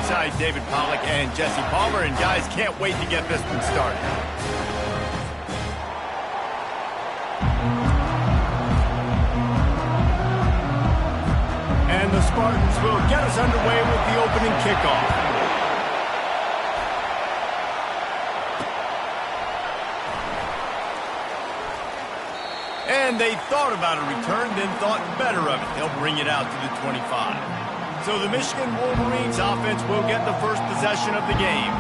alongside David Pollack and Jesse Palmer, and guys, can't wait to get this one started. And the Spartans will get us underway with the opening kickoff. And they thought about a return, then thought better of it. They'll bring it out to the 25. So the Michigan Wolverines offense will get the first possession of the game.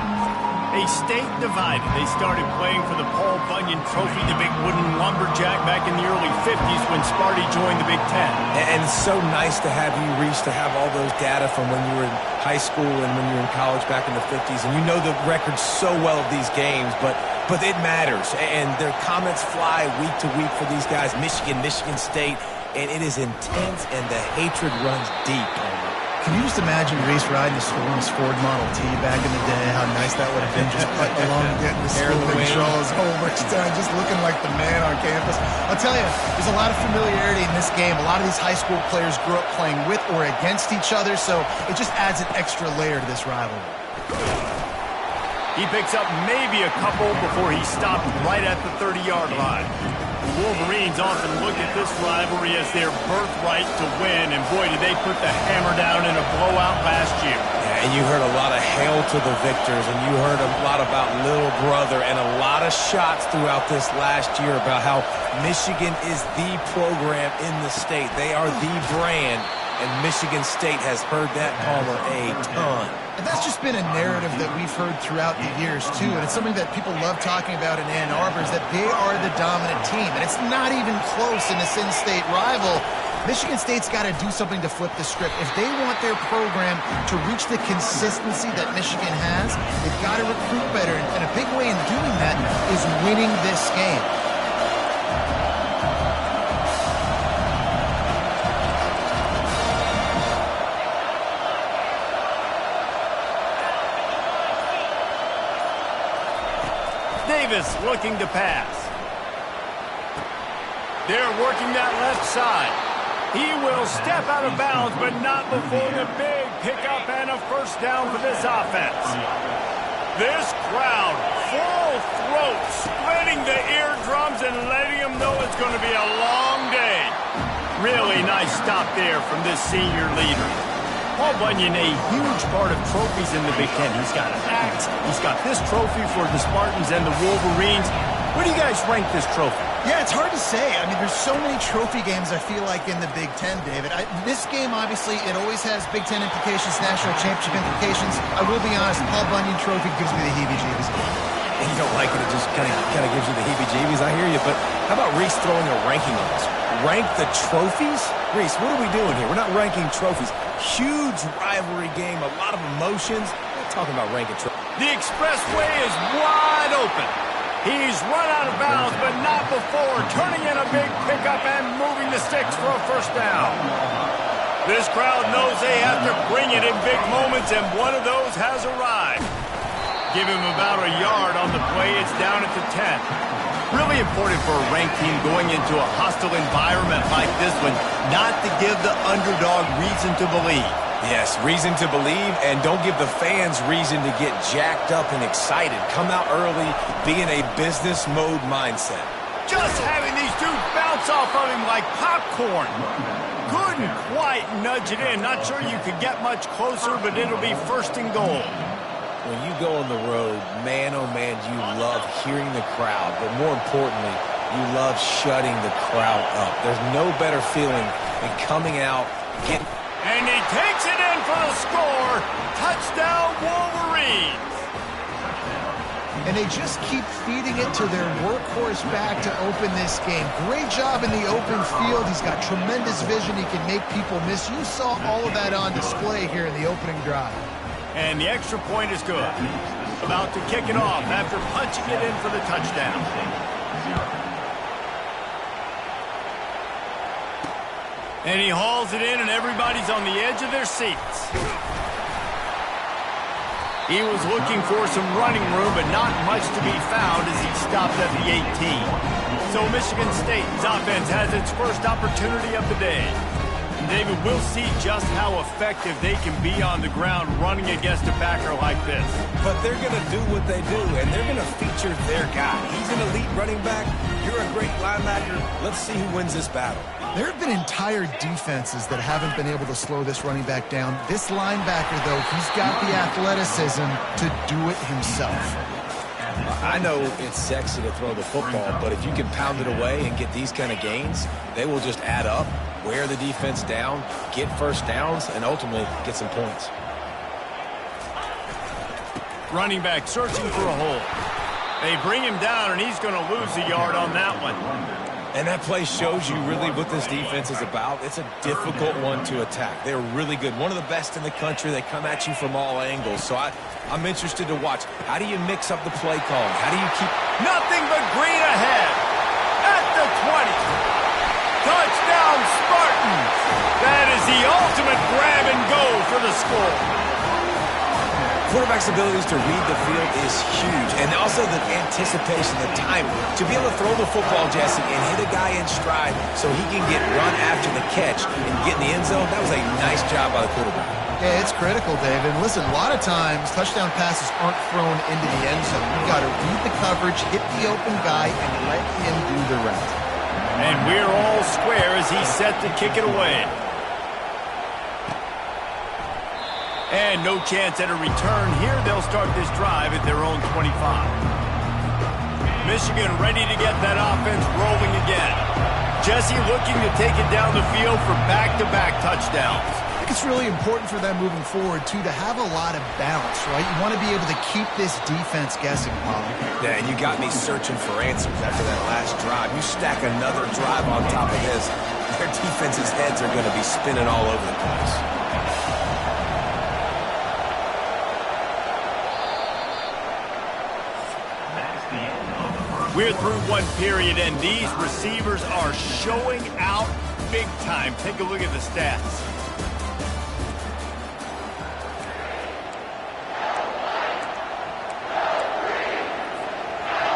A state divided. They started playing for the Paul Bunyan Trophy, the big wooden lumberjack, back in the early 50s when Sparty joined the Big Ten. And it's so nice to have you reach to have all those data from when you were in high school and when you were in college back in the 50s. And you know the records so well of these games, but it matters. And their comments fly week to week for these guys. Michigan, Michigan State, and it is intense, and the hatred runs deep. Can you just imagine Reese riding the Ford Model T back in the day? How nice that would have been, just putting along and getting the school controls over, just looking like the man on campus. I'll tell you, there's a lot of familiarity in this game. A lot of these high school players grew up playing with or against each other, so it just adds an extra layer to this rivalry. He picks up maybe a couple before he stopped right at the 30-yard line. The Wolverines often look at this rivalry as their birthright to win, and boy, did they put the hammer down in a blowout last year. Yeah, and you heard a lot of hail to the victors, and you heard a lot about little brother, and a lot of shots throughout this last year about how Michigan is the program in the state. They are the brand, and Michigan State has heard that, Palmer, a ton. And that's just been a narrative that we've heard throughout the years, too. And it's something that people love talking about in Ann Arbor, is that they are the dominant team. And it's not even close in this in-state rival. Michigan State's got to do something to flip the script. If they want their program to reach the consistency that Michigan has, they've got to recruit better. And a big way in doing that is winning this game. Davis looking to pass. They're working that left side. He will step out of bounds, but not before the big pickup and a first down for this offense. This crowd, full throat, splitting the eardrums and letting them know it's going to be a long day. Really nice stop there from this senior leader. Paul Bunyan, a huge part of trophies in the Big Ten. He's got an axe. He's got this trophy for the Spartans and the Wolverines. Where do you guys rank this trophy? Yeah, it's hard to say. I mean, there's so many trophy games, I feel like, in the Big Ten, David. This game, obviously, it always has Big Ten implications, national championship implications. I will be honest, Paul Bunyan Trophy gives me the heebie-jeebies. And you don't like it, it just kind of gives you the heebie-jeebies. I hear you, but how about Reese throwing a ranking on us? Rank the trophies? Reese, what are we doing here? We're not ranking trophies. Huge rivalry game, a lot of emotions. We're not talking about ranking trophies. The expressway is wide open. He's run out of bounds, but not before turning in a big pickup and moving the sticks for a first down. This crowd knows they have to bring it in big moments, and one of those has arrived. Give him about a yard on the play. It's down at the 10. Really important for a ranked team going into a hostile environment like this one, not to give the underdog reason to believe. Yes, reason to believe, and don't give the fans reason to get jacked up and excited. Come out early, be in a business mode mindset. Just having these dudes bounce off of him like popcorn. Couldn't quite nudge it in. Not sure you could get much closer, but it'll be first and goal. When you go on the road, man, oh man, you love hearing the crowd, but more importantly, you love shutting the crowd up. There's no better feeling than coming out, getting... And he takes it in for the score. Touchdown, Wolverines. And they just keep feeding it to their workhorse back to open this game. Great job in the open field. He's got tremendous vision. He can make people miss. You saw all of that on display here in the opening drive. And the extra point is good. About to kick it off after punching it in for the touchdown. And he hauls it in, and everybody's on the edge of their seats. He was looking for some running room, but not much to be found as he stopped at the 18. So Michigan State's offense has its first opportunity of the day. David, we'll see just how effective they can be on the ground running against a backer like this. But they're going to do what they do, and they're going to feature their guy. He's an elite running back. You're a great linebacker. Let's see who wins this battle. There have been entire defenses that haven't been able to slow this running back down. This linebacker, though, he's got the athleticism to do it himself. I know it's sexy to throw the football, but if you can pound it away and get these kind of gains, they will just add up, wear the defense down, get first downs, and ultimately get some points. Running back searching for a hole. They bring him down, and he's going to lose a yard on that one. And that play shows you really what this defense is about. It's a difficult one to attack. They're really good. One of the best in the country. They come at you from all angles. So I'm interested to watch. How do you mix up the play call? How do you keep... Nothing but green ahead. At the 20. Touchdown, Spartans. That is the ultimate grab and go for the score. Quarterback's abilities to read the field is huge, and also the anticipation, the timing. To be able to throw the football, Jesse, and hit a guy in stride so he can get run after the catch and get in the end zone, that was a nice job by the quarterback. Yeah, it's critical, David. And listen, a lot of times touchdown passes aren't thrown into the end zone. You've got to read the coverage, hit the open guy, and let him do the rest. And we're all square as he's set to kick it away. And no chance at a return here. They'll start this drive at their own 25. Michigan ready to get that offense rolling again. Jesse looking to take it down the field for back-to-back touchdowns. I think it's really important for them moving forward, too, to have a lot of balance, right? You want to be able to keep this defense guessing, Paul. Yeah, and you got me searching for answers after that last drive. You stack another drive on top of this, their defense's heads are going to be spinning all over the place. We're through one period, and these receivers are showing out big time. Take a look at the stats.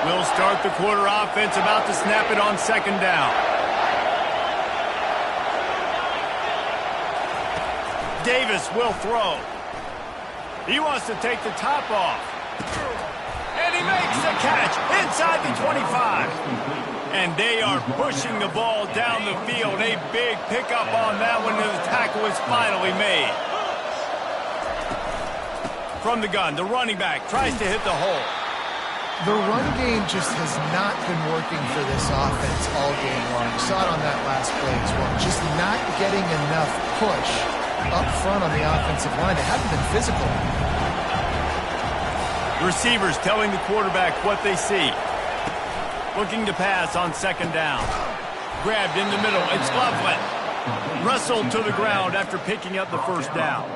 We'll start the quarter offense, about to snap it on second down. Davis will throw. He wants to take the top off. And he makes the catch inside the 25. And they are pushing the ball down the field. A big pickup on that one, and the tackle is finally made. From the gun, the running back tries to hit the hole. The run game just has not been working for this offense all game long. You saw it on that last play as well. Just not getting enough push up front on the offensive line. They haven't been physical. Receivers telling the quarterback what they see. Looking to pass on second down. Grabbed in the middle. It's Loveland. Wrestled to the ground after picking up the first down.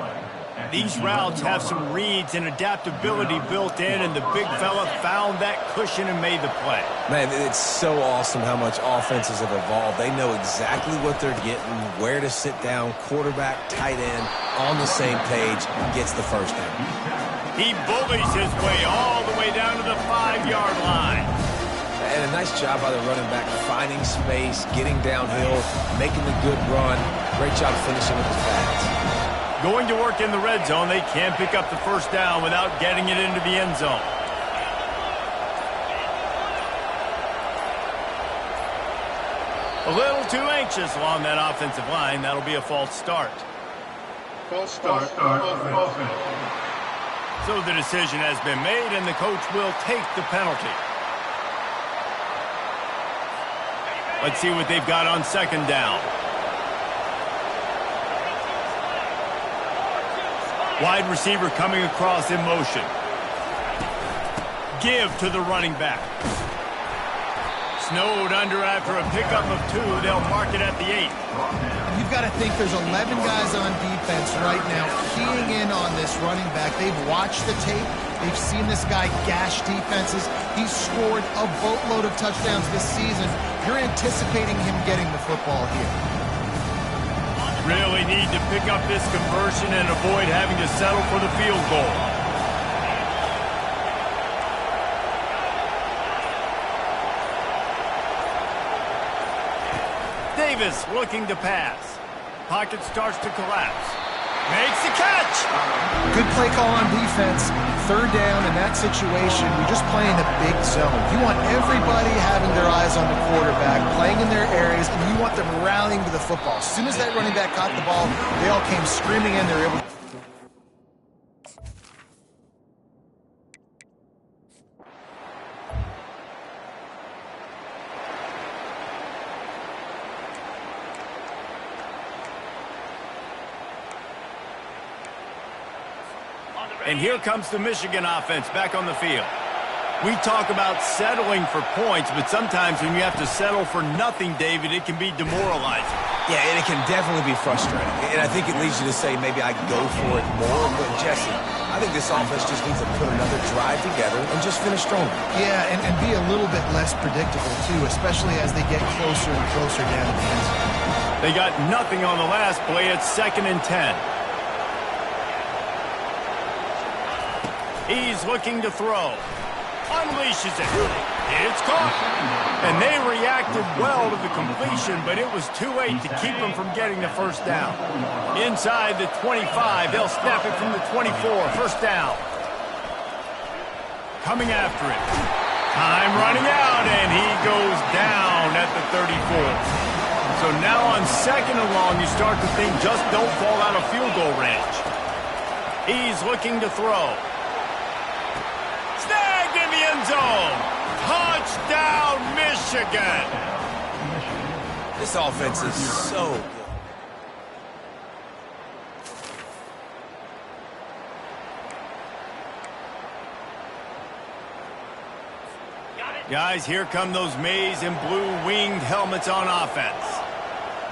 These routes have some reads and adaptability built in, and the big fella found that cushion and made the play. Man, it's so awesome how much offenses have evolved. They know exactly what they're getting, where to sit down, quarterback, tight end, on the same page, gets the first down. He bullies his way all the way down to the 5-yard line. And a nice job by the running back, finding space, getting downhill, making the good run. Great job finishing with his pads. Going to work in the red zone, they can pick up the first down without getting it into the end zone. A little too anxious along that offensive line. That'll be a false start. False start. So the decision has been made, and the coach will take the penalty. Let's see what they've got on second down. Wide receiver coming across in motion. Give to the running back. Snowed under after a pickup of 2. They'll mark it at the 8. You've got to think there's 11 guys on defense right now keying in on this running back. They've watched the tape. They've seen this guy gash defenses. He's scored a boatload of touchdowns this season. You're anticipating him getting the football here. Really need to pick up this conversion and avoid having to settle for the field goal. Davis looking to pass. Pocket starts to collapse. Makes the catch. Good play call on defense. Third down in that situation, you're just playing a big zone. You want everybody having their eyes on the quarterback, playing in their areas, and you want them rallying to the football. As soon as that running back caught the ball, they all came screaming in. They were able to... And here comes the Michigan offense back on the field. We talk about settling for points, but sometimes when you have to settle for nothing, David, it can be demoralizing. Yeah, and it can definitely be frustrating. And I think it leads you to say maybe I go for it more. But, Jesse, I think this offense just needs to put another drive together and just finish strong. Yeah, and be a little bit less predictable, too, especially as they get closer and closer down to the end zone. They got nothing on the last play. It's 2nd and 10. He's looking to throw. Unleashes it. It's caught. And they reacted well to the completion, but it was too late to keep them from getting the first down. Inside the 25, they'll snap it from the 24. First down. Coming after it. Time running out, and he goes down at the 34. So now on 2nd and long, you start to think just don't fall out of field goal range. He's looking to throw. Snagged in the end zone. Touchdown, Michigan. This offense is so good. Guys, here come those maize and blue winged helmets on offense.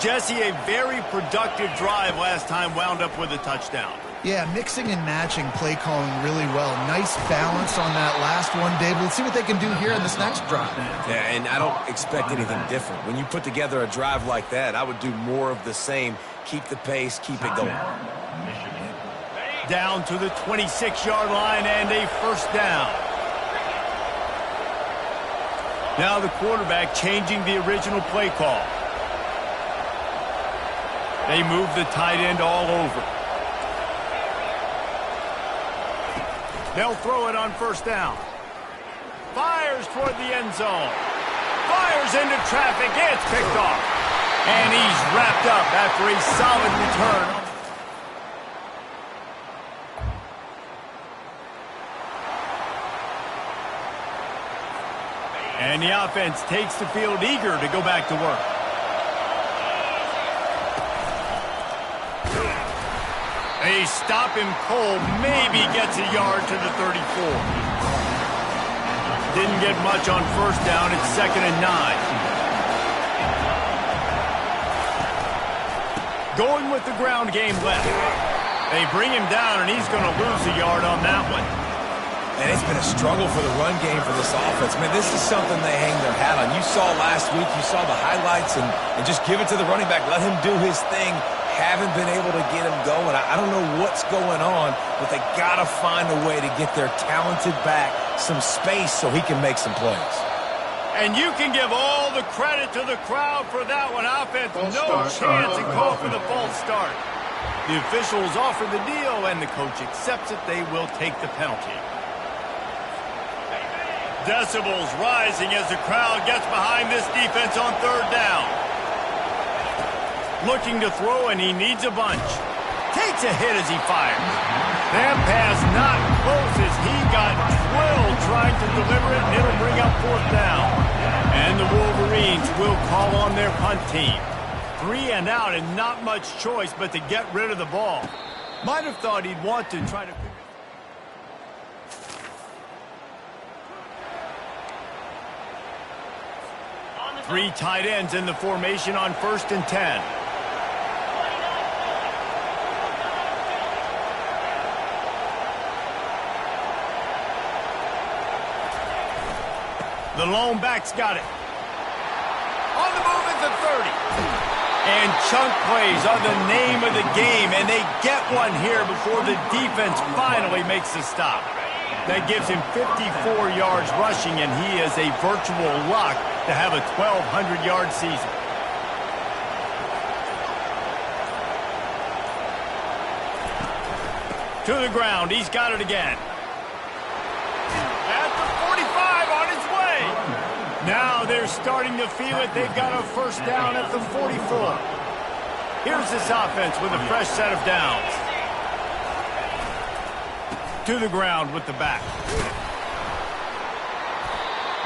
Jesse, a very productive drive last time wound up with a touchdown. Yeah, mixing and matching play calling really well. Nice balance on that last one, David. Let's see what they can do here in this next drive. Yeah, and I don't expect anything different. When you put together a drive like that, I would do more of the same. Keep the pace, keep it going. Down to the 26-yard line and a first down. Now the quarterback changing the original play call. They move the tight end all over. They'll throw it on first down. Fires toward the end zone. Fires into traffic. It's picked off. And he's wrapped up after a solid return. And the offense takes the field eager to go back to work. They stop him cold, maybe gets a yard to the 34. Didn't get much on first down. It's 2nd and 9. Going with the ground game left. They bring him down, and he's going to lose a yard on that one. And it's been a struggle for the run game for this offense. Man, this is something they hang their hat on. You saw last week, you saw the highlights, and just give it to the running back. Let him do his thing. Haven't been able to get him going. I don't know what's going on, but they got to find a way to get their talented back some space so he can make some plays. And you can give all the credit to the crowd for that one. Offense, no chance, and call for the false start. The officials offer the deal, and the coach accepts it. They will take the penalty. Decibels rising as the crowd gets behind this defense on third down. Looking to throw, and he needs a bunch. Takes a hit as he fires. That pass not close as he got drilled trying to deliver it, and it'll bring up fourth down. And the Wolverines will call on their punt team. 3 and out, and not much choice but to get rid of the ball. Might have thought he'd want to try to... 3 tight ends in the formation on 1st and 10. The lone back's got it. On the move at the 30. And chunk plays are the name of the game, and they get one here before the defense finally makes the stop. That gives him 54 yards rushing, and he is a virtual lock to have a 1,200-yard season. To the ground. He's got it again. At the 45, on his way. Now they're starting to feel it. They've got a first down at the 44. Here's this offense with a fresh set of downs. To the ground with the back.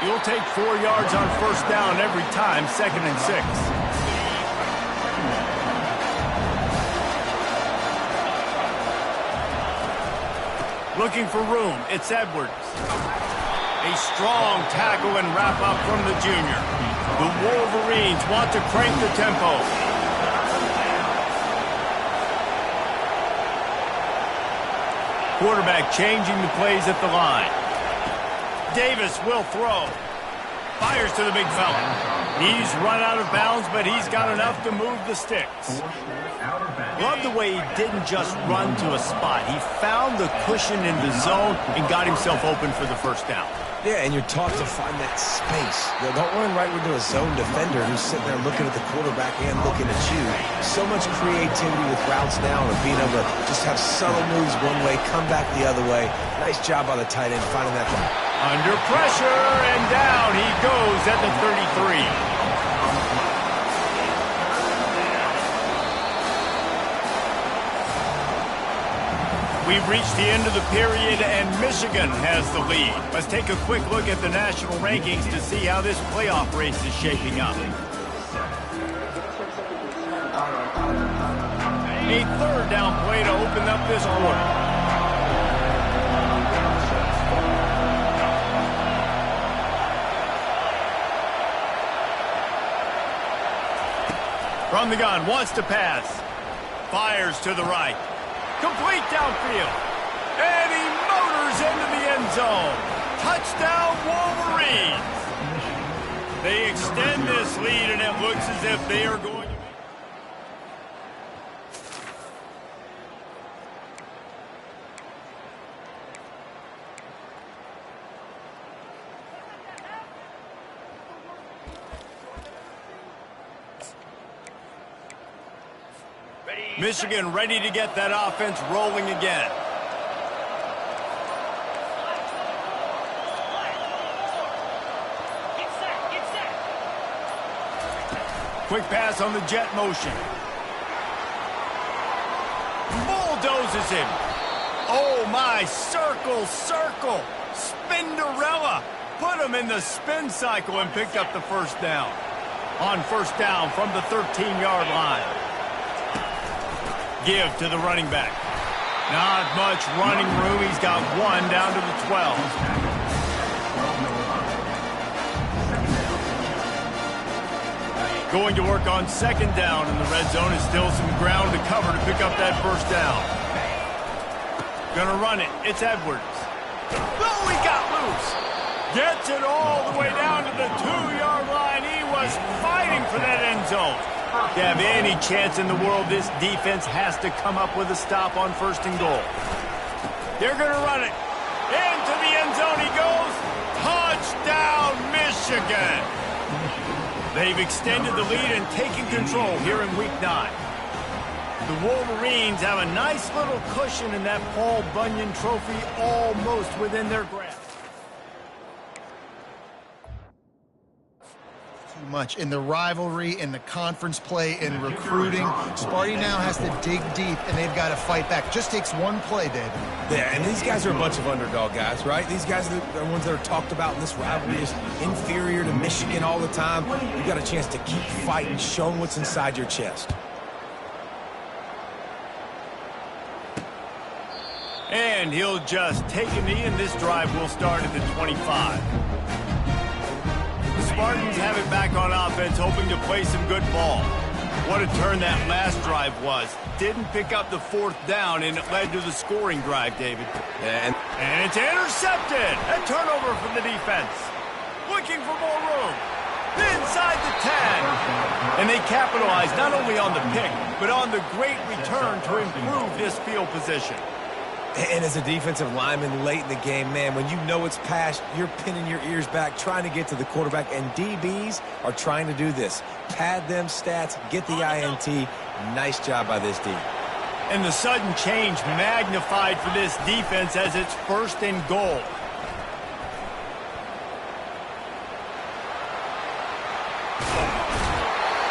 You'll take 4 yards on first down every time, 2nd and 6. Looking for room, it's Edwards. A strong tackle and wrap up from the junior. The Wolverines want to crank the tempo. Quarterback changing the plays at the line. Davis will throw. Fires to the big fella. He's run out of bounds, but he's got enough to move the sticks. Love the way he didn't just run to a spot. He found the cushion in the zone and got himself open for the first down. Yeah, and you're taught to find that space. Don't run right into a zone defender who's sitting there looking at the quarterback and looking at you. So much creativity with routes now and being able to just have subtle moves one way, come back the other way. Nice job by the tight end finding that one. Under pressure, and down he goes at the 33. We've reached the end of the period, and Michigan has the lead. Let's take a quick look at the national rankings to see how this playoff race is shaping up. A third down play to open up this quarter. From the gun, wants to pass. Fires to the right. Complete downfield. And he motors into the end zone. Touchdown, Wolverines. They extend this lead, and it looks as if they are going to be... Michigan ready to get that offense rolling again. Quick pass on the jet motion. Bulldozes him. Oh my, circle, circle. Spinderella. Put him in the spin cycle and picked up the first down. On first down from the 13-yard line. Give to the running back. Not much running room. He's got one down to the 12. Going to work on second down in the red zone. Is still some ground to cover to pick up that first down. Gonna run it. It's Edwards. Oh, he got loose. Gets it all the way down to the 2-yard line. He was fighting for that end zone. To have any chance in the world, this defense has to come up with a stop on first and goal. They're going to run it. Into the end zone he goes. Touchdown, Michigan. They've extended the lead and taken control here in Week 9. The Wolverines have a nice little cushion in that Paul Bunyan trophy almost within their grasp. Much in the rivalry, in the conference play, in recruiting. Sparty now has to dig deep, and they've got to fight back. Just takes one play, David. Yeah, and these guys are a bunch of underdog guys, right? These guys are the ones that are talked about in this rivalry as inferior to Michigan all the time. You got a chance to keep fighting, showing what's inside your chest. And he'll just take a knee, and this drive will start at the 25. Spartans have it back on offense, hoping to play some good ball. What a turn that last drive was. Didn't pick up the fourth down, and it led to the scoring drive, David. And it's intercepted. A turnover from the defense. Looking for more room. Inside the 10. And they capitalized not only on the pick, but on the great return to improve this field position. And as a defensive lineman late in the game, man, when you know it's past, you're pinning your ears back, trying to get to the quarterback, and DBs are trying to do this. Pad them stats, get the INT. Nice job by this D. And the sudden change magnified for this defense as it's 1st and goal.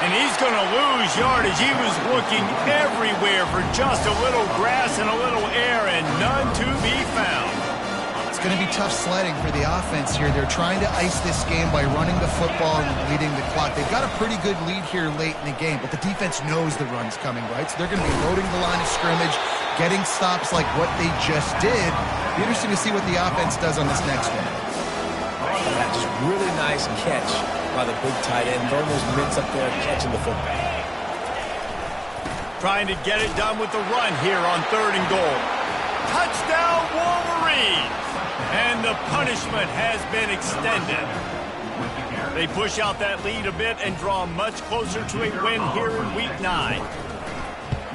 And he's going to lose yardage. He was looking everywhere for just a little grass and a little air, and none to be found. It's going to be tough sledding for the offense here. They're trying to ice this game by running the football and leading the clock. They've got a pretty good lead here late in the game, but the defense knows the run's coming, right? So they're going to be loading the line of scrimmage, getting stops like what they just did. Be interesting to see what the offense does on this next one. That's just really nice catch by the big tight end. Throwing those mitts up there, catching the football. Trying to get it done with the run here on 3rd and goal. Touchdown, Wolverines! And the punishment has been extended. They push out that lead a bit and draw much closer to a win here in Week 9.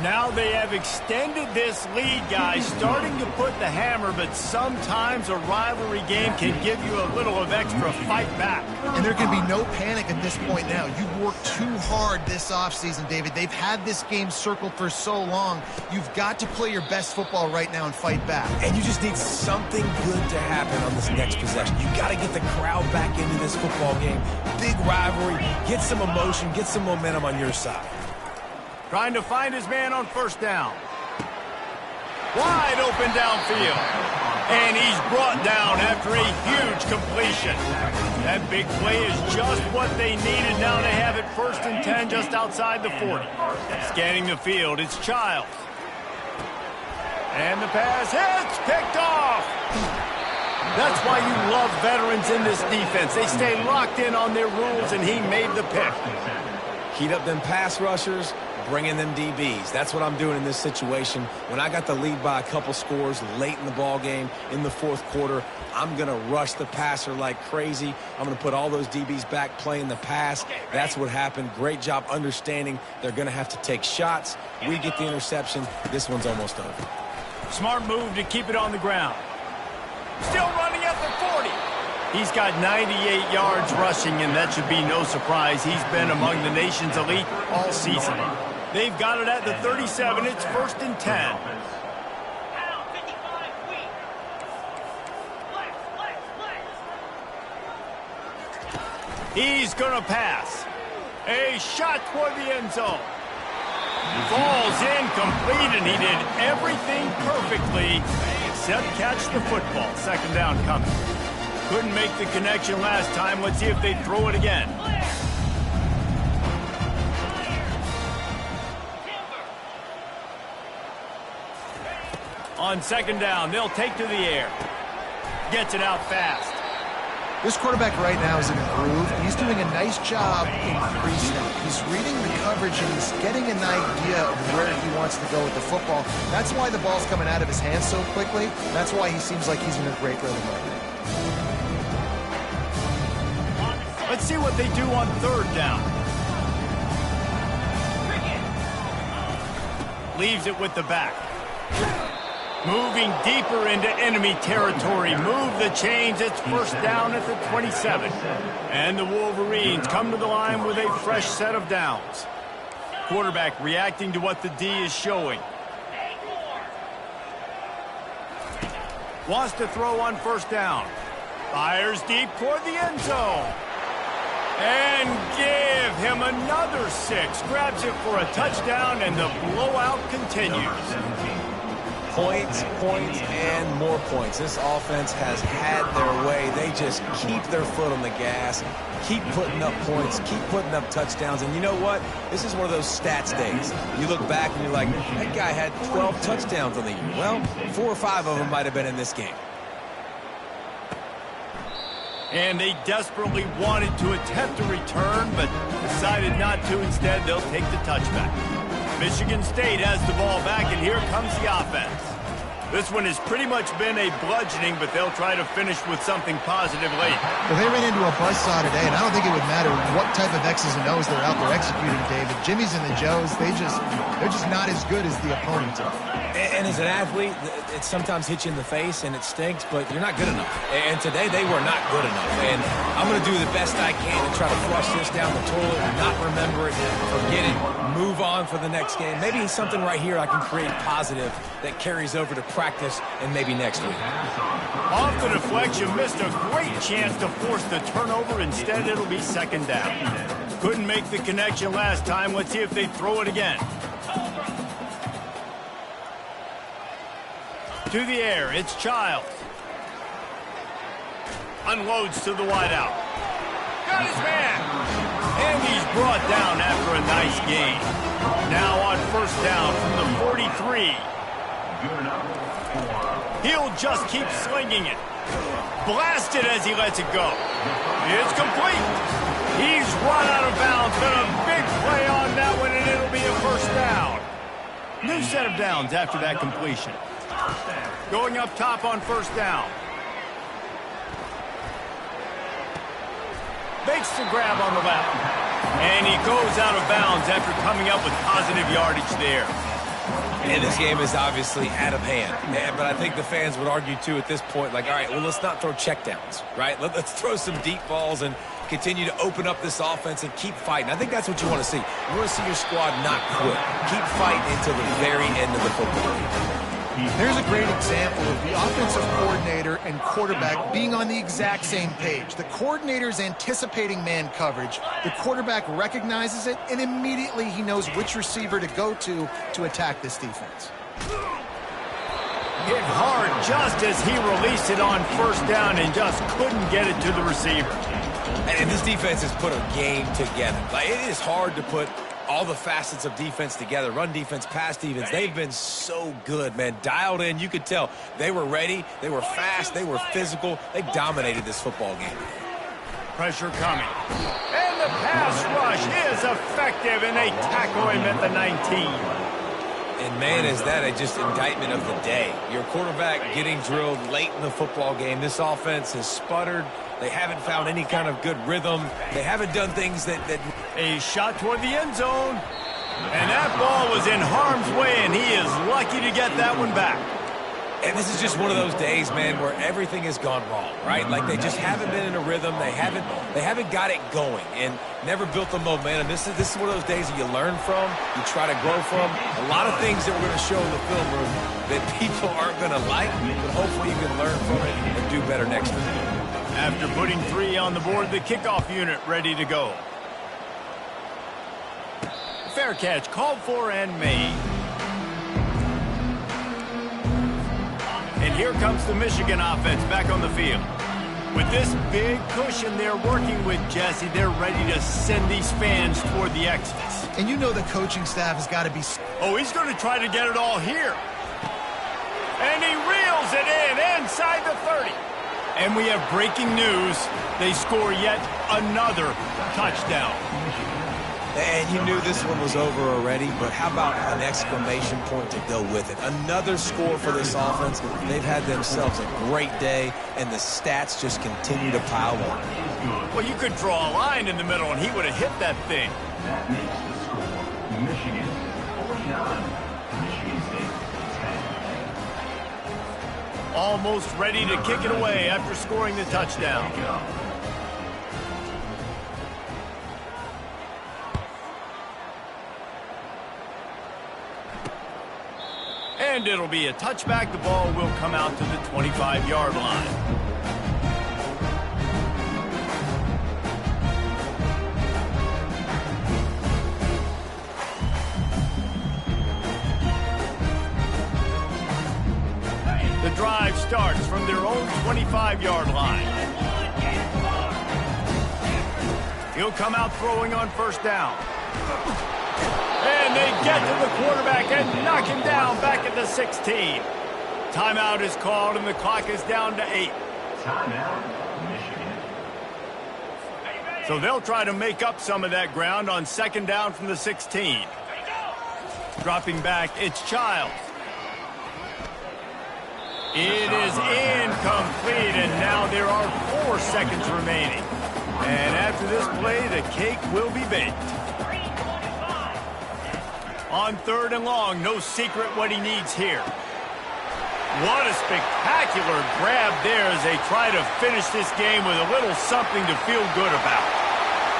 Now they have extended this lead, guys, starting to put the hammer, but sometimes a rivalry game can give you a little of extra fight back. And there can be no panic at this point now. You've worked too hard this offseason, David. They've had this game circled for so long. You've got to play your best football right now and fight back. And you just need something good to happen on this next possession. You got to get the crowd back into this football game. Big rivalry. Get some emotion. Get some momentum on your side. Trying to find his man on 1st down. Wide open downfield. And he's brought down after a huge completion. That big play is just what they needed. Now they have it 1st and 10 just outside the 40. Scanning the field, it's Childs. And the pass hits, picked off. That's why you love veterans in this defense. They stay locked in on their rules, and he made the pick. Heat up them pass rushers, bring in them DBs. That's what I'm doing in this situation. When I got the lead by a couple scores late in the ball game in the 4th quarter, I'm going to rush the passer like crazy. I'm going to put all those DBs back playing the pass. That's what happened. Great job understanding they're going to have to take shots. We get the interception. This one's almost over. Smart move to keep it on the ground. Still running at the 40. He's got 98 yards rushing, and that should be no surprise. He's been among the nation's elite all season. They've got it at the 37. It's 1st and 10. He's going to pass. A shot toward the end zone. Falls incomplete, and he did everything perfectly except catch the football. 2nd down coming. Couldn't make the connection last time. Let's see if they throw it again. On 2nd down, they'll take to the air. Gets it out fast. This quarterback right now is in a groove. He's doing a nice job in pre-snap. He's reading the coverage, and he's getting an idea of where he wants to go with the football. That's why the ball's coming out of his hands so quickly. That's why he seems like he's in a great rhythm right now. Let's see what they do on 3rd down. Leaves it with the back. Moving deeper into enemy territory. Move the chains. It's 1st down at the 27. And the Wolverines come to the line with a fresh set of downs. Quarterback reacting to what the D is showing. Wants to throw on 1st down. Fires deep toward the end zone. And give him another 6. Grabs it for a touchdown, and the blowout continues. Points, points, and more points. This offense has had their way. They just keep their foot on the gas, keep putting up points, keep putting up touchdowns. And you know what? This is one of those stats days. You look back and you're like, that guy had 12 touchdowns on the year. Well, 4 or 5 of them might have been in this game. And they desperately wanted to attempt a return, but decided not to. Instead, they'll take the touchback. Michigan State has the ball back, and here comes the offense. This one has pretty much been a bludgeoning, but they'll try to finish with something positive late. Well, they ran into a buzzsaw today, and I don't think it would matter what type of X's and O's they're out there executing, David. Jimmy's and the Joes, they're just not as good as the opponents are. And as an athlete, it sometimes hits you in the face and it stinks, but you're not good enough. And today they were not good enough. And I'm going to do the best I can to try to flush this down the toilet and not remember it, forget it, move on for the next game. Maybe something right here I can create positive that carries over to practice and maybe next week. Off the deflection, missed a great chance to force the turnover. Instead, it'll be second down. Couldn't make the connection last time. Let's see if they throw it again. To the air, it's Childs. Unloads to the wideout. Got his man. And he's brought down after a nice gain. Now on first down from the 43. He'll just keep slinging it. Blasted as he lets it go. It's complete. He's run out of bounds, but a big play on that one, and it'll be a first down. New set of downs after that completion. Going up top on first down. Makes the grab on the left. And he goes out of bounds after coming up with positive yardage there. And this game is obviously out of hand. But I think the fans would argue, too, at this point, like, all right, well, let's not throw checkdowns, right? Let's throw some deep balls and continue to open up this offense and keep fighting. I think that's what you want to see. You want to see your squad not quit. Keep fighting until the very end of the football game. There's a great example of the offensive coordinator and quarterback being on the exact same page. The coordinator's anticipating man coverage. The quarterback recognizes it, and immediately he knows which receiver to go to attack this defense. Hit hard just as he released it on first down and just couldn't get it to the receiver. And this defense has put a game together. Like, it is hard to put all the facets of defense together. Run defense, pass defense. They've been so good, man. Dialed in. You could tell they were ready. They were fast. They were physical. They dominated this football game. Pressure coming. And the pass rush is effective, and they tackle him at the 19. And, man, is that a just indictment of the day. Your quarterback getting drilled late in the football game. This offense has sputtered. They haven't found any kind of good rhythm. They haven't done things that... A shot toward the end zone. And that ball was in harm's way, and he is lucky to get that one back. And this is just one of those days, man, where everything has gone wrong, right? Like, they just haven't been in a rhythm. They haven't got it going and never built the momentum. This is one of those days that you learn from, you try to grow from. A lot of things that we're going to show in the film room that people aren't going to like, but hopefully you can learn from it and do better next week. After putting 3 on the board, the kickoff unit ready to go. Fair catch called for and made. And here comes the Michigan offense back on the field. With this big cushion they're working with, Jesse, they're ready to send these fans toward the Exodus. And you know the coaching staff has got to be... Oh, he's going to try to get it all here. And he reels it in inside the 30. And we have breaking news. They score yet another touchdown. And you knew this one was over already, but how about an exclamation point to go with it? Another score for this offense. They've had themselves a great day, and the stats just continue to pile on. Well, you could draw a line in the middle, and he would have hit that thing. That makes the score Michigan 49, Michigan State 10. Almost ready to kick it away after scoring the touchdown. And it'll be a touchback. The ball will come out to the 25-yard line. The drive starts from their own 25-yard line. He'll come out throwing on first down. And they get to the quarterback and knock him down back at the 16. Timeout is called, and the clock is down to 8. Timeout, Michigan. So they'll try to make up some of that ground on second down from the 16. Dropping back, it's Childs. It is incomplete, and now there are 4 seconds remaining. And after this play, the cake will be baked. On 3rd and long, no secret what he needs here. What a spectacular grab there as they try to finish this game with a little something to feel good about.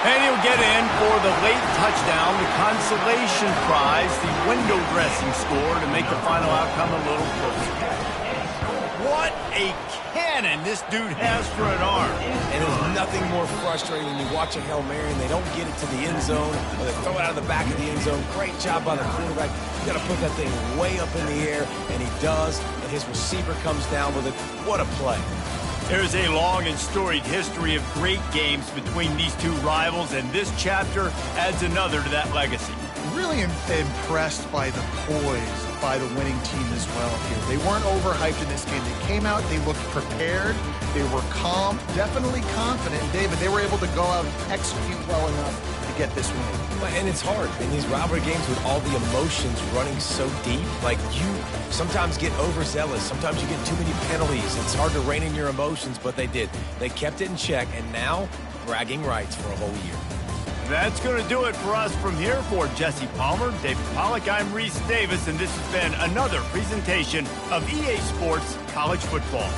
And he'll get in for the late touchdown, the consolation prize, the window dressing score to make the final outcome a little closer. What a cannon this dude has for an arm. And there's nothing more frustrating when you watch a Hail Mary and they don't get it to the end zone, or they throw it out of the back of the end zone. Great job by the quarterback. You got to put that thing way up in the air, and he does, and his receiver comes down with it. What a play. There's a long and storied history of great games between these two rivals, and this chapter adds another to that legacy. Really impressed by the poise by the winning team as well here. They weren't overhyped in this game. They came out, they looked prepared, they were calm, definitely confident. David, they were able to go out and execute well enough to get this win. And it's hard in these rivalry games with all the emotions running so deep. Like, you sometimes get overzealous. Sometimes you get too many penalties. It's hard to rein in your emotions, but they did. They kept it in check, and now bragging rights for a whole year. That's going to do it for us from here. For Jesse Palmer, David Pollack, I'm Reese Davis, and this has been another presentation of EA Sports College Football.